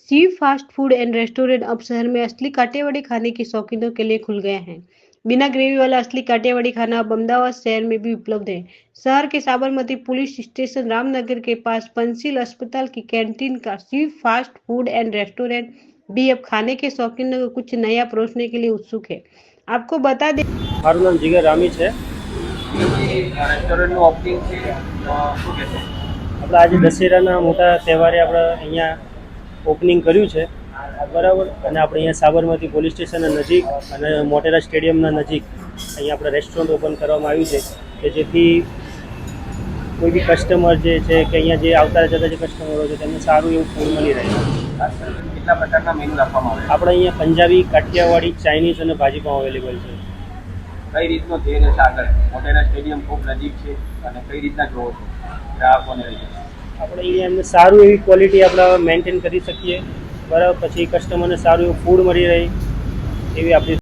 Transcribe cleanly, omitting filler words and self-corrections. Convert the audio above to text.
C fast food and restaurant अब शहर में असली काठियावाड़ी खाने के शौकीनों के लिए खुल गए हैं। बिना ग्रेवी वाला असली काठियावाड़ी खाना अब अहमदाबाद शहर में भी उपलब्ध है। शहर के साबरमती पुलिस स्टेशन रामनगर के पास पंचशील अस्पताल की कैंटीन का सी फास्ट फूड एंड रेस्टोरेंट भी अब खाने के शौकीनों को कुछ नया परोसने के लिए उत्सुक है। आपको बता दें, મારું નામ જીગર રામી છે। રેસ્ટોરન્ટનું ઓપનિંગ છે શું કહેશો? આપણે આજે દશેરાના મોટા તહેવારે આપણે અહીંયા ઓપનિંગ કર્યું છે, બરાબર। અને આપણે અહીંયા સાબરમતી પોલીસ સ્ટેશનના નજીક અને મોટેરા સ્ટેડિયમના નજીક અહીંયા આપણે રેસ્ટોરન્ટ ઓપન કરવામાં આવ્યું છે કે જેથી કોઈ બી કસ્ટમર જે છે કે અહીંયા જે આવતા જતા જે કસ્ટમરો છે તેમને સારું એવું ફૂડ મળી રહે। કેટલા પ્રકારના મેનુ રાખવામાં આવે આપણે અહીંયા પંજાબી, કાઠિયાવાડી, ચાઇનીઝ અને ભાજીપાઉં અવેલેબલ છે। કઈ રીતનો ધ્યેય છે આગળ? મોટેરા સ્ટેડિયમ ખૂબ નજીક છે અને કઈ રીતના જોવો છો ગ્રાહકોને લઈને? આપણે અહીંયા એમને સારું એવી ક્વોલિટી આપણે મેન્ટેન કરી શકીએ, બરાબર। પછી કસ્ટમરને સારું એવું ફૂડ મળી રહે એવી આપણી